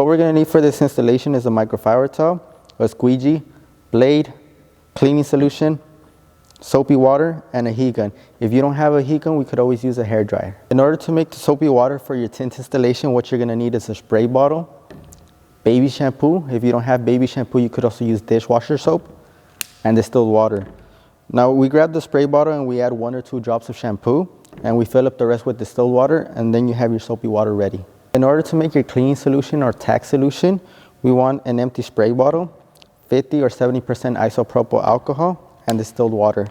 What we're going to need for this installation is a microfiber towel, a squeegee, blade, cleaning solution, soapy water, and a heat gun. If you don't have a heat gun, we could always use a hair dryer. In order to make the soapy water for your tint installation, what you're going to need is a spray bottle, baby shampoo. If you don't have baby shampoo, you could also use dishwasher soap, and distilled water. Now we grab the spray bottle and we add 1 or 2 drops of shampoo, and we fill up the rest with distilled water, and then you have your soapy water ready. In order to make your cleaning solution or tack solution, we want an empty spray bottle, 50 or 70% isopropyl alcohol, and distilled water.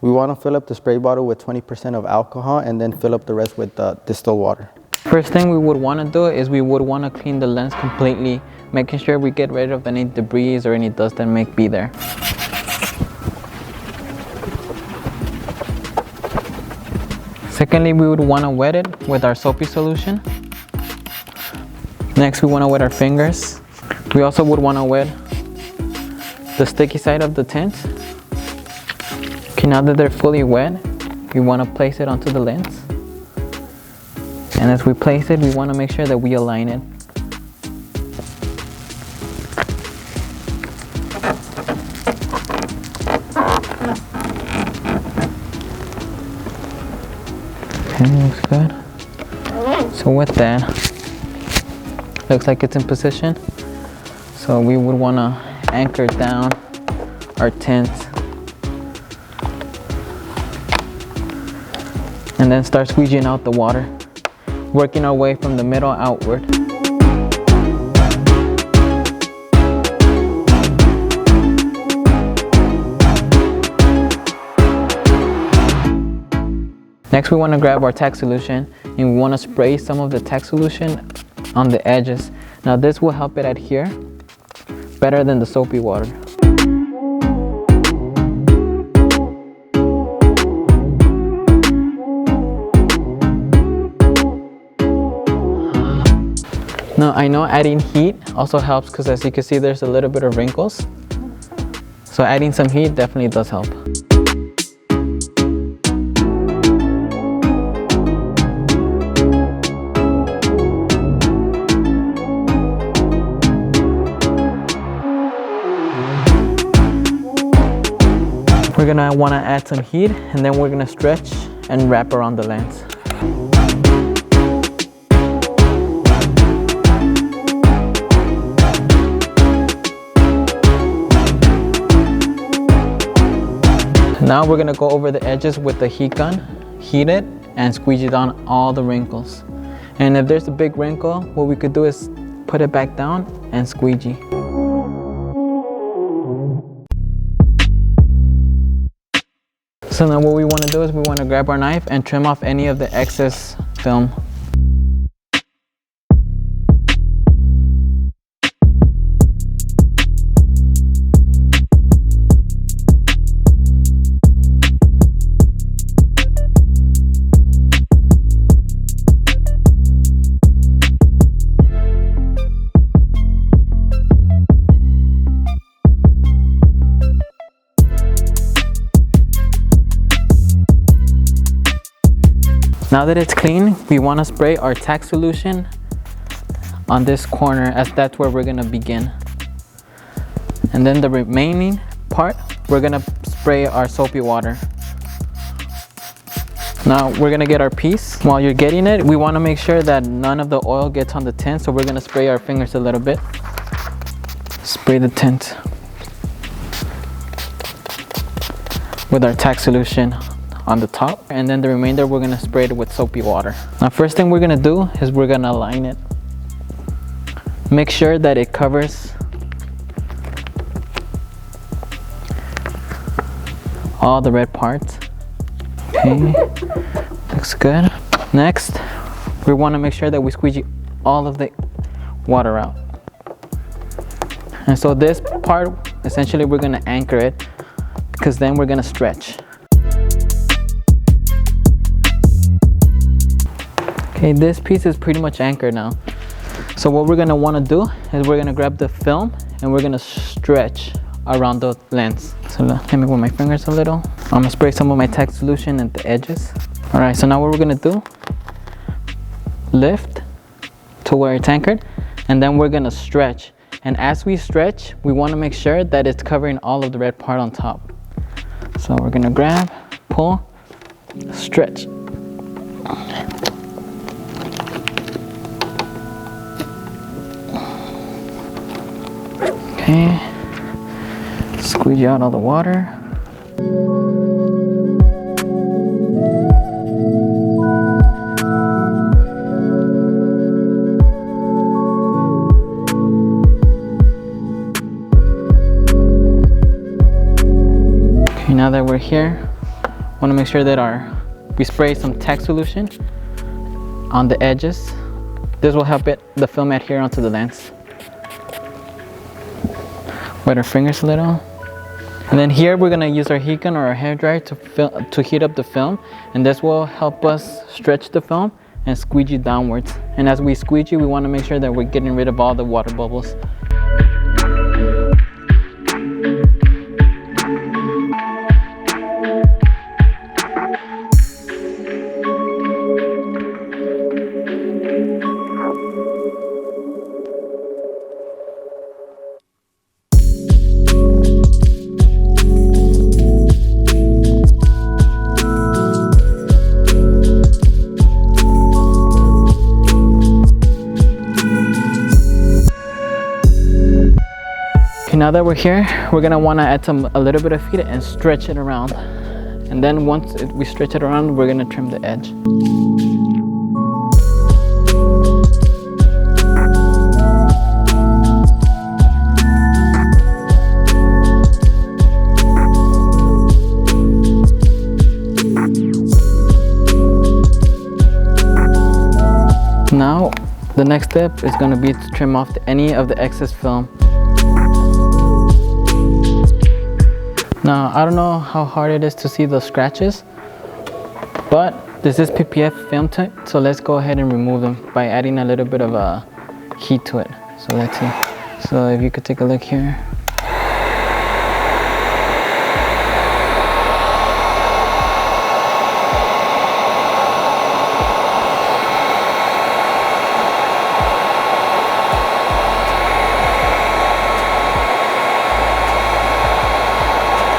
We want to fill up the spray bottle with 20% of alcohol and then fill up the rest with distilled water. First thing we would want to do is we would want to clean the lens completely, making sure we get rid of any debris or any dust that may be there. Secondly, we would want to wet it with our soapy solution. Next, we want to wet our fingers. We also would want to wet the sticky side of the tint. Okay, now that they're fully wet, we want to place it onto the lens. And as we place it, we want to make sure that we align it. Okay, looks good. So with that, looks like it's in position. So we would want to anchor down our tint and then start squeegeeing out the water, working our way from the middle outward. Next, we want to grab our tack solution and we want to spray some of the tack solution on the edges. Now this will help it adhere better than the soapy water. Now I know adding heat also helps because as you can see there's a little bit of wrinkles. So adding some heat definitely does help. We're gonna wanna add some heat and then we're gonna stretch and wrap around the lens. Now we're gonna go over the edges with the heat gun, heat it, and squeegee down all the wrinkles. And if there's a big wrinkle, what we could do is put it back down and squeegee. So now what we want to do is we want to grab our knife and trim off any of the excess film. Now that it's clean, we want to spray our tack solution on this corner as that's where we're going to begin. And then the remaining part, we're going to spray our soapy water. Now we're going to get our piece. While you're getting it, we want to make sure that none of the oil gets on the tint, so we're going to spray our fingers a little bit. Spray the tint with our tack solution on the top, and then the remainder we're gonna spray it with soapy water. Now first thing we're gonna do is we're gonna align it. Make sure that it covers all the red parts. Okay, looks good. Next, we wanna make sure that we squeegee all of the water out. And so this part, essentially we're gonna anchor it because then we're gonna stretch. Okay, this piece is pretty much anchored now. So what we're gonna wanna do is we're gonna grab the film and we're gonna stretch around the lens. So let me move my fingers a little. I'm gonna spray some of my tack solution at the edges. All right, so now what we're gonna do, lift to where it's anchored, And then we're gonna stretch. And as we stretch, we wanna make sure that it's covering all of the red part on top. So we're gonna grab, pull, stretch. Okay, squeeze out all the water. Okay, now that we're here, want to make sure that we spray some tack solution on the edges. This will help the film adhere onto the lens. Wet our fingers a little. And then here we're gonna use our heat gun or our hairdryer to heat up the film, and this will help us stretch the film and squeegee downwards. And as we squeegee, we wanna make sure that we're getting rid of all the water bubbles. Now that we're here, we're gonna wanna add a little bit of heat and stretch it around. And then once we stretch it around, we're gonna trim the edge. Now, the next step is gonna be to trim off any of the excess film. Now, I don't know how hard it is to see those scratches, but this is PPF film tint, so let's go ahead and remove them by adding a little bit of heat to it. So let's see. So if you could take a look here.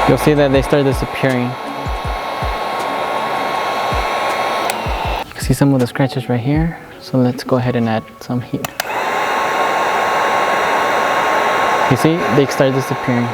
You'll see that they start disappearing. You can see some of the scratches right here. So let's go ahead and add some heat. You see, they start disappearing.